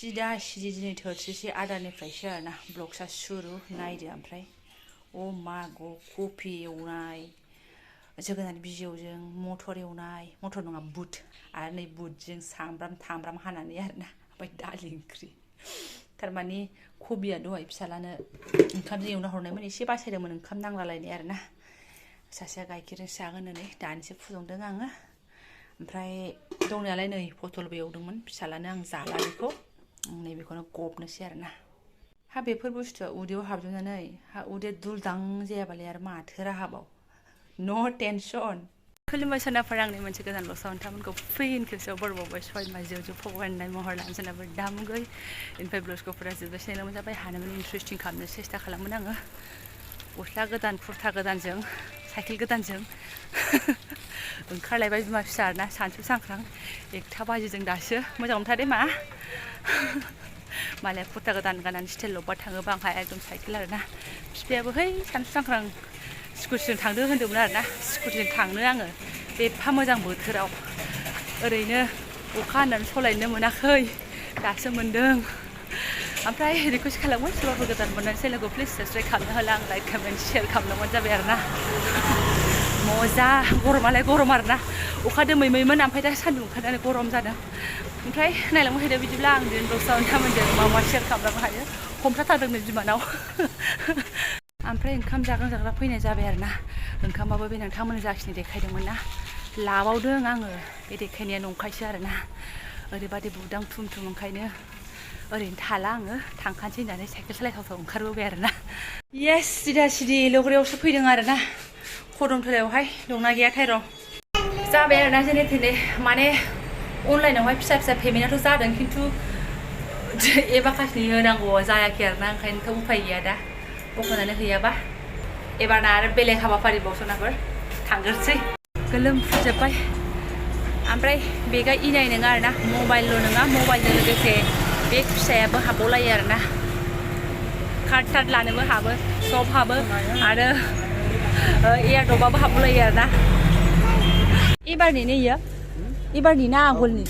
सिदा सिदि दिनै थोरसिसे आदारनिफ्रायसो आरोना ब्लगसा सुरु नायदो ओमफ्राय अ मा ग कफि एवनाय जोगोनार बिजौजों मटर एवनाय मटर नङा बुट आरो नै बुटजों सामब्राम थामब्राम हानानै आरोना ओमफ्राय दालि ओंख्रि थारमानि कबिया दहाय फिसालानो ओंखामजों एवना हरनायमोन एसे बासायदोंमोन ओंखाम नांलालायनाय आरोना सासेया गाइखेरजों जागोन होननानै दानिसो फुदुंदों आङो ओमफ्राय दंनायालाय नै पटलबो एवदोंमोन फिसालानो आं जाला बेखौ नैबेखौनो गबनोसै आरोना हा बेफोर बुस्थुआ उदैयाव हाबजोबनानै हा उदैया दुलदां जायाबालाय आरो माथो राहाबाव नो टेनसन खुलुमबाय सोनाफोर आंनि मोनसे गोदान ल'सआव नोंथांमोनखौ फिन खेबसेयाव बरबावबाय सयमा जिउ भगवाननाय महर लानो सोनाफोर दामुगै इनिफ्राय ब्लगफोरा जोबजासिनो मोजाबाय हानायमानि इन्ट्रेस्टिं खालामनो सेस्था खालामोन आङो गस्ला गोदान कुर्ता गोदानजों साइकेल गोदानजों ओंखारलायबाय बिमा फिसा आरोना सानसु सांख्रां 1टा बाजिजों दासो मोजां मोनथारदे मा मालाय कुर्ता गोदान गाननानै स्टाइल लबबा थाङोबा आंहा एकदम साइकेल आरोना बिफायाबो है सानसु सांख्रां स्कुटिजों थांदो होन्दोंमोन आरोना स्कुटिजों थांनो आङो बे एफा मोजां बोथोराव ओरैनो अखा हानानै सलायनो मोनाखै दासो मोन्दों ओमफ्राय रिकुवेस्ट खालामगोन सोरबाफोर गोदान मोननानै चेनेलखौ प्लिज साबस्क्राइब खालामनो होला आं लाइक कमेन्ट शेयार खालामलांबानो जाबाय आरोना मजा गरमालाय गरम आरोना अखा दोमैमैमोन ओमफ्राय दा सान्दुं ओंखारनानै गरम जादों ओमफ्राय नायलांबाय थादो बिदिब्ला आं दिनै दस्रा नोंथांमोनजों मा मा शेयार खालामलांनो हायो हमथाथारदोंनो बिमानाव ओमफ्राय ओंखाम जाग्रा फैनाय जाबाय आरोना ओंखामाबो बे नोंथांमोननो जाखिनि देखायदोंमोन ना लाबावदों आङो बे देखायनाया नंखायसो आरोना ओरैबादि बुदां थुम थुम ओंखायनो ओरैनो थाला आङो थांखानोसै होननानै साइकेल सालायथावथाव ओंखारबोबाय आरोना येस सिदा सिदि लग्रायावसो फैदों आरोना खदमथलायावहाय दंना गैयाथाय र' जाबाय आरोना जेने थेने माने अनलाइनावहाय फिसा फिसा पेमेन्टआथ' जादों खिन्थु एबाकासनि होनांगौआ जायाखै आरोना ओंखायनोथ' उफाय गैया दा बख'नानै हैयाबा एबारना आरो बेलेग हाबाफारिबावसोनाफोर थांग्रोसै गोलोमफुजोब्बाय ओमफ्राय बेगा इनाय नङा आरोना मबाइलल' नङा मबाइलजों लोगोसे बेग फिसायाबो हाबावलायो आरोना कार्ड टार्ड लानोबो हाबो सब हाबो आरो एयारड्रपआबो हाबलायो आरोना एबारनि ने इयो एबारनि ना आगोलनि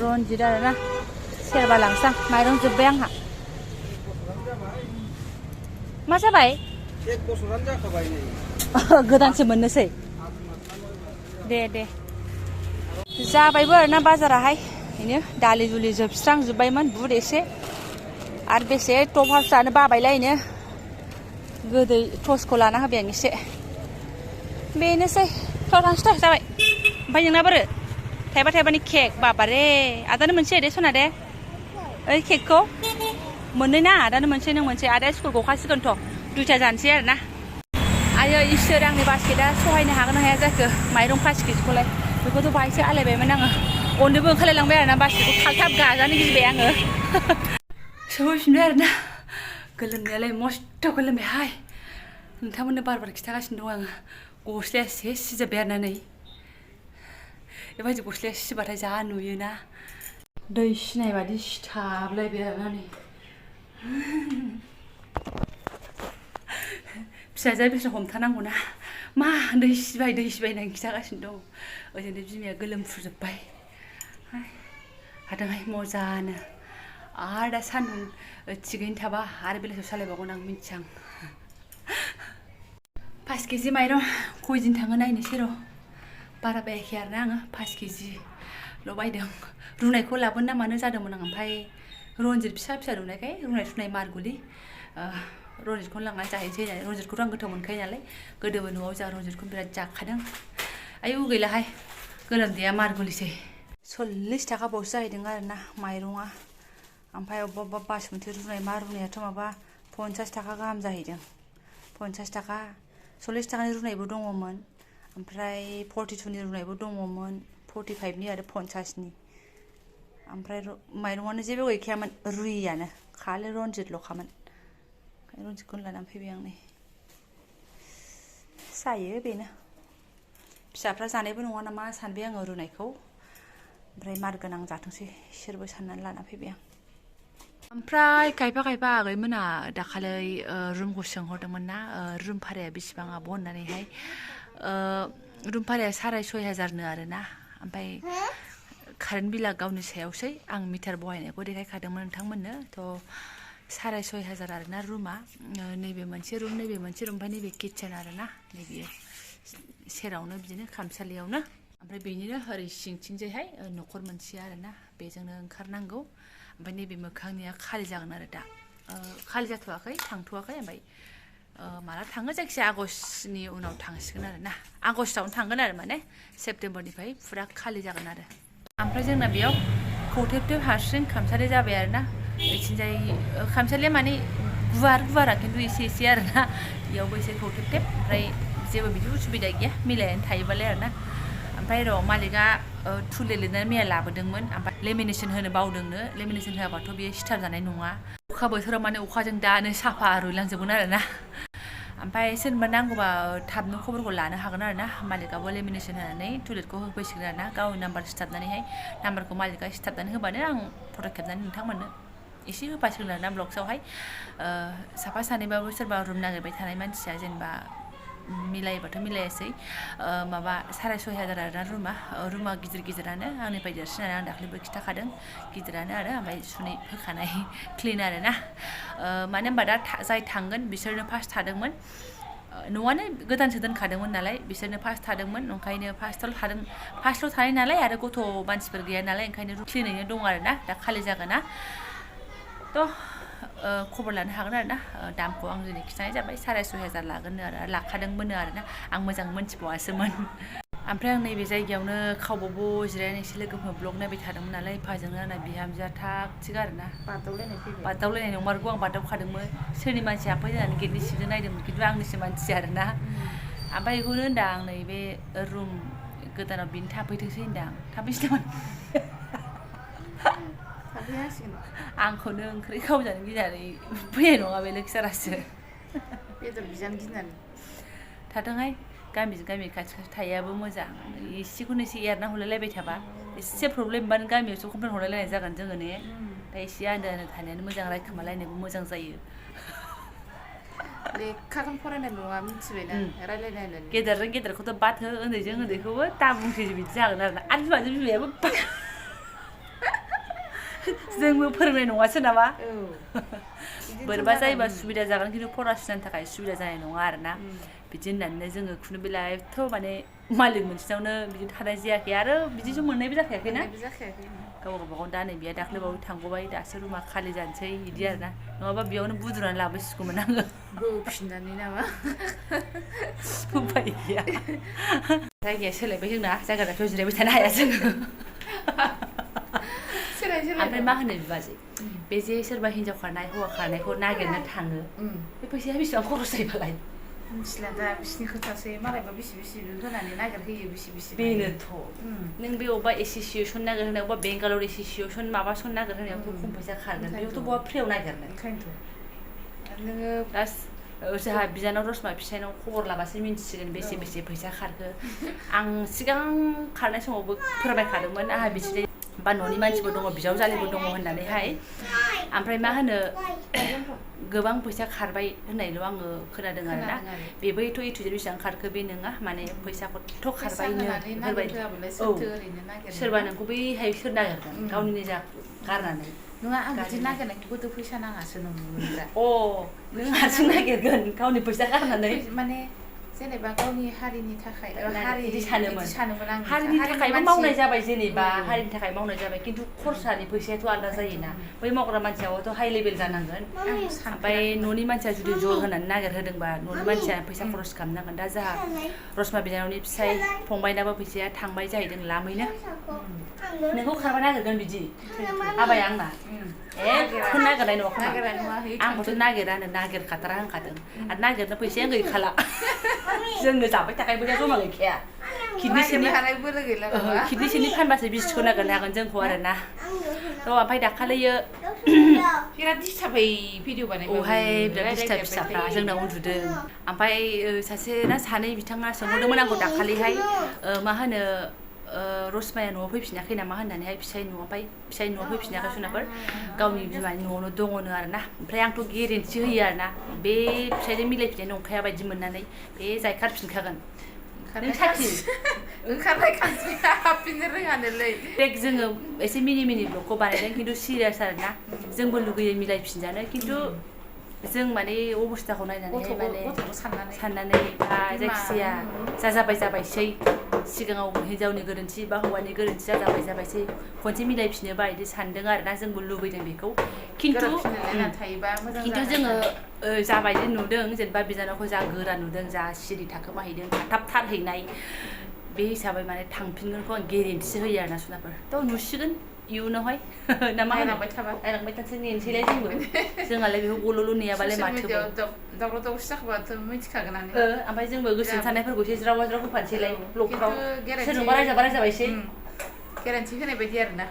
रनजित आरोना सेरबा लांसां माइरं जोब्बाय आंहा मा जाबाय 1 बोसोरानो जाखाबाय नै गोदानसो मोननोसै दे जाबायबो आरोना बाजाराहाय बेनो दालि दुलि जोबस्रांजोब्बायमोन बुट एसे आरो बेसे टप हाउस जानो बाबायलायनो गोदै टस्टखौ लाना होबाय आं एसे बेनोसै थांसै जाबाय ओमफ्राय नोंना बोरो थाइबा थाइबानि केक बाबारे आदानो मोनसे दे सना दे ओइ केकखौ मोननै ना आदानो मोनसे नों मोनसे आदाया स्कुल गखासिगोनथ' 2टा जानोसै आरोना आयो इसोर आंनि बास्केटआ सहायनो हागोन ना हाया जाखो माइरं 5 केजिखौलाय बेखौथ' बाहायसो आलायबायमोन आङो अननोबो ओंखारलायलांबाय आरोना बास्केटखौ थाब गाजानो गिबाय आङो सौहैफिनबाय आरोना गोलोमनायालाय मस्थ' गोलोमबायहाय नोंथांमोननो बार खिन्थागासिनो दं आङो गस्लाया एसे सिजोब्बाय आरोना नै बेबायदि गस्लाया सिबाथाय जा नुयोना दै सिनाय बादि सिथाबलायबाय आरोना नै फिसाजोआ बिसोर हमथानांगौना मा दै सिबाय होननानै खिन्थागासिनो दं ओजोंनो बिमाया गोलोमफुजोब्बाय हादोंहाय मजानो आरो दा सान्दुं थिगैनो थाबा आरो बेलासियाव सालायबावगोन आं मिथियां 5 केजि माइरं खयदिन थाङो नायनोसै र' बारा बायाखै आरोना आङो 5 केजिल' बायदों रुनायखौ लाबोनो ना मानो जादोंमोन आं ओमफ्राय रनजित फिसा रुनायखाय रुनाय सुनाय मारगुलि रनजितखौनो लांनानै जाहैनोसै होननानै रनजितखौथ' आं गोथाव मोनखायो नालाय गोदोबो न'आव जोंहा रनजितखौ बिराद जाखादों आयु गैलाहाय गोलोमदैया मारगुलिसै 40 थाखा बावसो जाहैदों आरोना माइरङा ओमफ्राय अबेबा बासमति रुनाय मा रुनायाथ' माबा 50 थाखा गाहाम जाहैदों 50 थाखा 40 थाखानि रुनायबो दङमोन ओमफ्राय 42 नि रुनायबो दङमोन 45 नि आरो 50 नि ओमफ्राय माइरङानो जेबो गैखायामोन रुयियानो खालि रनजितल'खामोन रनजितखौनो लानानै फैबाय आं नै जायो बेनो फिसाफ्रा जानायबो नङा नामा सानबाय आङो रुनायखौ ओमफ्राय मार गोनां जाथोंसै इसोरबो साननानै लाना फैबाय आं ओमफ्राय खायफा आगैमोना दाखालै रुमखौ सोंहरदोंमोन ना रुम भाराया बेसेबां आब' होननानैहाय रुम भाराया 6,500 आरोना ओमफ्राय कारेन्ट बिला गावनि सायावसै आं मिटार बहायनायखौ देखायखादोंमोन नोंथांमोननो थ' 6,500 आरोना रुमा नैबे मोनसे रुम नैबे मोनसे रुम ओमफ्राय नैबे किटचेन आरोना नैबे सेरावनो बिदिनो खामसालियावनो ओमफ्राय बेनिनो ओरै सिंथिंजायहाय न'खर मोनसे आरोना बेजोंनो ओंखारनांगौ ओमफ्राय नैबे मोखांनिया खालि जागोन आरो दा खालि जाथ'वाखै थांथ'वाखै ओमफ्राय माला थाङो जायखिजाया आगष्टनि उनाव थांसिगोन आरोना आगष्टआवनो थांगोन आरो माने सेप्तेम्बरनिफ्राय फुरा खालि जागोन आरो ओमफ्राय जोंना बेयाव खौथेबथेब हारसिं खामसालि जाबाय आरोना बिथिंजाय खामसालिया माने गुवारा खिन्थु एसे आरोना बेयावबो एसे खौथेबथेब ओमफ्राय जेबो बिदि उसुबिदा गैया मिलायनानै थायोबालाय आरोना ओमफ्राय र' मालिकआ थुले लिरनानै मैया लाबोदोंमोन ओमफ्राय लेमिनेसन होनो बावदोंनो लेमिनेसन होआबाथ' बेयो स्टार जानाय नङा अखा बोथोराव माने अखाजों दानो साफा रुइलांजोबगोन आरोना ओमफ्राय सोरनोबा नांगौबा थाबनो खबरखौ लानो हागोन आरोना मालिकआबो लेमिनेसन होनानै टुलेटखौ होफैसिगोन आरोना गावनि नाम्बार सिथाबनानैहाय नाम्बारखौ मालिकआ सिथाबनानै होबानो आं फट' खेबनानै नोंथांमोननो एसे होफासिगोन आरोना ब्लग्सआवहाय साफा सानैबाबो सोरबा रुम नागिरबाय थानाय मानसिया जेनेबा मिलायोबाथ' मिलायासै माबा 6,500 आरोना रुमा गिदिरानो आंनिफ्राय देरसिनानो आं दाख्लैबो खिन्थाखादों गिदिरानो आरो ओमफ्राय सुनै होखानाय क्लिन आरोना मानो होनबा दा जाय थांगोन बिसोरनो फार्स्ट थादोंमोन न'आनो गोदानसो दोनखादोंमोन नालाय बिसोरनो फार्स्ट थादोंमोन ओंखायनो फार्स्टल' थानाय नालाय आरो गथ' मानसिफोर गैया नालाय ओंखायनो क्लिनैनो दं आरोना दा खालि जागोन ना थ' खबर लानो हागोन आरोना दामखौ आं दिनै खिन्थानाय जाबाय 6,500 लागोननो आरो लाखादोंमोननो आरोना आं मोजां मोनथिबावासोमोन ओमफ्राय आं नैबे जायगायावनो खावबावबो जिरायनानै एसे लोगोफोर ब्लग नायबाय थादोंमोन नालाय एफाजोंनो आंना बिहामजोआ थाग थिग आरोना बादावलायनाय नंमारगौ आं बादावखादोंमोन सोरनि मानसि हाबफै होननानै गेटनि सिंजों नायदोंमोन खिन्थु आंनिसो मानसि आरोना ओमफ्राय बेखौनो होनदां आं नैबे रुम गोदानाव बिनो थाफैथोंसै होनदां थाफैसै नामा आंखौनो ओंख्रि खावजानो गिनानै फैनाय नङा बे लोगोसारासो बेदर बिजानो गिनानै थाथोंहाय गामिजों गामि खाथि थायाबो मोजां एसेखौनो एसे एरना हरलायलायबाय थाबा एसे प्रब्लेम मोनबानो गामियावसो कमप्लेन हरलायलायनाय जागोन जोङो ने दा एसे आन्दो थानायानो मोजां रायखोमालायनोबो मोजां जायो लेखाखौनो फरायनाय नङा मिथिबायना रायलायनाय गेदेरजों गेदेरखौथ' बाद हो उन्दैजों उन्दैखौबो दा बुंसै बिदि जागोन आरोना आरो बिमाजों बिमायाबो जोंबो फोरोंनाय नङासो नामा बोरैबा जायोबा सुबिदा जागोन खिन्थु फरायसानि थाखाय सुबिदा जानाय नङा आरोना बिदि होननानै जोङो खुनु बेला एथ' माने मालिक मोनसेनावनो बिदि थानाय जायाखै आरो बिदिसो मोननायबो जाखायाखैना गावबागाव दा नै बिया दाख्लैबावै थांगबाय दासो रुमा खालि जानोसै बिदि आरोना नङाबा बेयावनो बुद्रुनानै लाबोसिगौमोन आङो बोफिननानै नामा उफाय गैया जायगाया सोलायबाय जोंना जायगा दाथ' जिरायबाय थानो हाया जोङो ओमफ्राय मा होनो बिबाजै बे जे सोरबा हिनजाव खारनाय हौवा खारनायखौ नागिरनो थाङो बे फैसाया बेसेबां खरस जायोबालाय मिथिला दा बिसिनि खोथासै मालायबा बेसे होनानै नागिरहोयो बेसे बेनोथ' नों बे अबेबा एस'सियेसन नागिरहोनाय अबेबा बेंगालर एस'सियेसन माबासन नागिरहोनायावथ' खम फैसा खारगोन बेयावथ' बहा फ्रियाव नागिरनो ओंखायनोथ' नोङो दा जोंहा बिनानाव रसमा फिसायनाव खबर लाबासो मिन्थिसिगोन बेसे फैसा खारखो आं सिगां खारनाय समावबो फोरमायखादोंमोन आंहा बिदिनो बा न'नि मानसिबो दङ बिजावजालिबो दङ होननानैहाय ओमफ्राय मा होनो गोबां फैसा खारबाय होननायल' आङो खोनादों आरोना बेबो एथ' बेसेबां खारखो बे नङा माने फैसाखौथ' खारबायनो बेफोरबायदि औ सोरबा नोंखौ बैहाय सोर नागिरगोन गावनि निजा गारनानै नङा आं बिदि नागिरनायखौबोथ' फैसा नाङासो नंगौमोन दा नों हारसिं नागिरगोन गावनि फैसा गारनानै माने जेनेबा गावनि हारिनि थाखाय बिदि सानोमोन आं हारिनि थाखायबो मावनाय जाबाय जेनेबा हारिनि थाखाय मावनाय जाबाय खिन्थु खरसानि फैसायाथ' आलादा जायोना बै मावग्रा मानसियाबोथ' हाइ लेभेल जानांगोन ओमफ्राय न'नि मानसिया जुदि जर होनानै नागिरहोदोंबा न'नि मानसिया फैसा खरस खालामनांगोन दा जोंहा रसमा बिनानावनि फिसाय फंबायनाबो फैसाया थांबाय जाहैदों लामैनो नोंखौ खारबा नागिरगोन बिदि हाबाया आंना एखौ नागिरनाय नङा आंखौथ' नागिरानो नागिरखाथारा होनखादों आरो नागिरनो फैसाया गैखाला जोंनो जाबाय थाखायबो जमा गैखाया किडनिसेनि फानबासो बिस्कुट नागिरनो हागोन जोंखौ आरोना ओमफ्राय दाखालियो बिराद दिस्टार्बै भिडिअ बानायबाय औहाय बिराद दिस्टार्ब फिसाफ्रा जोंनाव उन्दुदों ओमफ्राय सासे ना सानै बिथाङा सोंहरदोंमोन आंखौ दाखालिहाय मा होनो रसमाया न'आव फैफिनाखै नामा होननानैहाय फिसाय न'आव फैफिनाखै सोनाफोर गावनि बिमानि न'आवनो दङनो आरोना ओमफ्राय आंथ' गेरेन्टि होयो आरोना बे फिसायजों मिलायफिननाय नंखाया बायदि मोननानै बे जायखारफिनखागोन नों साखि ओंखारनाय खानस्रिया हाबफिननो रोङानोलै देख जोङो एसे मिनि ब्लगखौ बानायदों खिन्थु सिरियास आरोना जोंबो लुगैयो मिलायफिनजानो खिन्थु जों माने अबस्थाखौ नायनानै माने साननानै बा जायखिजाया जाबायसै सिगाङाव हिनजावनि गोरोन्थि बा हौवानि गोरोन्थि जाबायसै खनसे मिलायफिनोबा बिदि सानदों आरोना जोंबो लुबैदों बेखौ खिन्थु जोङो जाबायदि नुदों जेनेबा बिनानावखौ जा गोरा नुदों जा सिरि थाखोमाहैदों थाथाबथारहैनाय बे हिसाबै माने थांफिनगोनखौ आं गेरेन्टिसो होयो आरोना सुनाफोर थ' नुसिगोन इयुनावहाय ना मा नायलांबाय थानोसै नेनोसैलाय जोंहालाय बेखौ गल'ल' नेयाबालाय माथो दावराव दावसि जाखाबाथ' मिथिखागोनानो ओमफ्राय जोंबो गोसोनि साननायफोरखौ एसे ज्राव होफानोसैलाय ब्लगफ्राव सोरजोंबा रायजाबा एसे गेरेन्टि होनाय बायदि आरोना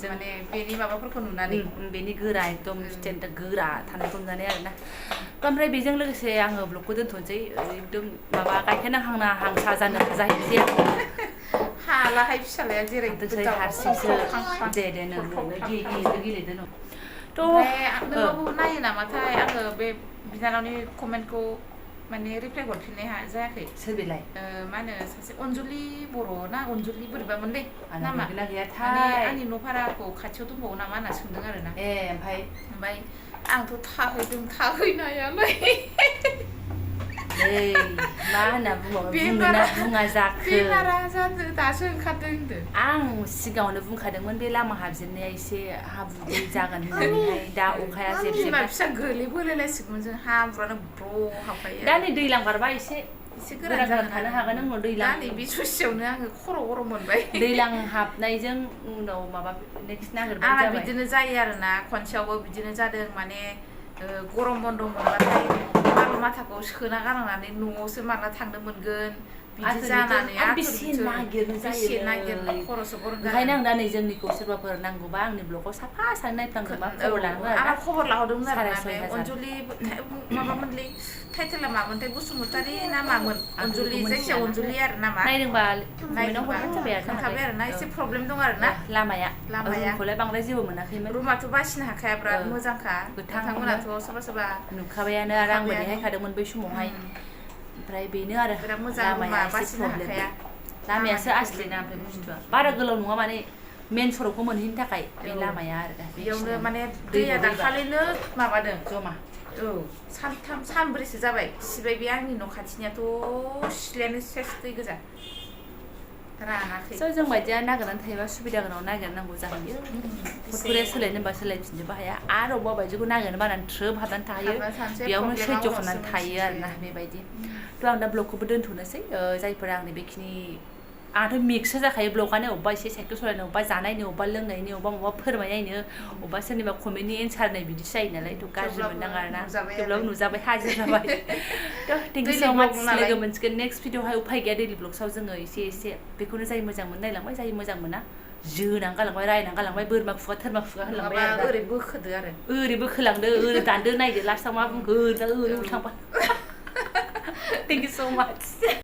माने बेनि माबाफोरखौ नुनानै बेनि गोरा एकदम स्टेन्डार्ड गोरा थानायखौ नुनानै आरोना ओमफ्राय बेजों लोगोसे आङो ब्लगखौ दोनथ'नोसै एकदम माबा गाइखेर नांहांसा जानो जाहैनोसै हालाहाय फिसालाया जेरै हारसिंसो दे गेलेदो न' नोंनावबो नायो नामाथाय आङो बे बिनानावनि कमेन्टखौ माने रिप्लाइ हरफिननाय जायाखै सोर बेलाय मा होनो सासे अनजुलि बर' ना अनजुलि बोरैबामोनलै नामा गैयाथाय आंनि न' भाराखौ खाथियाव दंबावो नामा होनना सोंदों आरोना ओमफ्राय आंथ' थाहैनायालाय मा होनना बुङा जाखो बेमारा जादों दासो ओंखारदों होनदों आं सिगाङावनो बुंखादोंमोन बे लामा हाबजेननाया एसे हाब्रु जागोन होननानैहाय दा अखाया बिमा फिसा गोलैबोलायलायसिगौमोन जों हाब्रुआनो ब्र' हाबखायो दा नै दैज्लां बारबा एसे गोरान थानो हागोन उनाव दैज्लां दा नै बे ससेयावनो आङो खर' गरम मोनबाय दैज्लां हाबनायजों उनाव माबा नेक्स्ट नागिरबाय आंना बिदिनो जायो आरोना खनसेयावबो बिदिनो जादों माने गरम बन्द मोनबाथाय माल माथाखौ सोना गालांनानै न'आवसो माला थांनो मोनगोन बिदि जानानै बेसे नागिरनो खर'सो गरम ओंखायनो आं दा नै जोंनिखौ सोरबाफोर नांगौबा आंनि ब्लगआव साफा सानै नायफ्लांदोंबा खबर लानांगोन आरो खबर लाहरदोंमोन आरोना बे अनजुलि माबामोनलै टाइटेला मामोनथाय बसुमतारी ना मामोन अनजुलि जायखिजाया अनजुलि आरो नामा नायदोंबा खोन्थाबाय आरोना एसे प्रब्लेम दं आरोना लामाया रुमखौलाय बांद्राय जेबो मोनाखैमोन रुमाथ' बासिनो हाखाया बिराद मोजांखा बिथांमोनाथ' सोरबा नुखाबायानो आरो आंबो देखायखादोंमोन बै समावहाय ओमफ्राय बेनो आरो लामाया एसे प्रब्लेम लामायासो आसलिना ओमफ्राय बुस्थुआ बारा गोलाव नङा माने मेन सरकखौ मोनहैनो थाखाय बे लामाया आरो दा बेयावनो माने दैया दाखालिनो माबादों जमा सानब्रैसो जाबाय सिबाय बे आंनि न' खाथिनियाथ' सिथ्लायानो सेस दै गोजा रानाखै जों बायदिया नागिरनानै थायोबा सुबिदा गोनां नागिरनांगौ जाहैयो फट'फोरा सोलायनो होनबा सोलायफिननोबो हाया आरो अबेबा बायदिखौ नागिरनो बानानै थ्रोब हाबनानै थायो बेयावनो सैज्य खालामनानै थायो आरोना बेबायदि थ' आं दा ब्लगखौबो दोनथ'नोसै जायफोरा आंनि बेखिनि आंथ' मिक्ससो जाखायो ब्लगआनो अबेबा एसे साइकेल सलायनो अबेबा जानायनो अबेबा लोंनायनि अबेबा माबा फोरमायनायनो अबेबा सोरनिबा कमेन्टनि एन्सारनाय बिदिसो जायो नालाय थ' गाज्रि मोननाङा आरोना थेवब्लाबो नुजाबाय हाजिर जाबाय थ' थेंक इउ स' माच लोगो मोनसिगोन नेक्स्ट भिडिअ'आवहाय उफाय गैया दैलि ब्लग्सआव जोङो एसे बेखौनो जाय मोजां मोनो नायलांबाय जाय मोजां मोना जोनानै गालांबाय रायनानै गालांबाय बोरमा खुगा थोरमा खुगा होनलांबाय आरो ओरै बोखोदो आरो ओरै बोखोलांदो ओरै दानदो नायदो लास्टआव मा बुंखो ओरै उल्थांबा थेंक इउ स' माच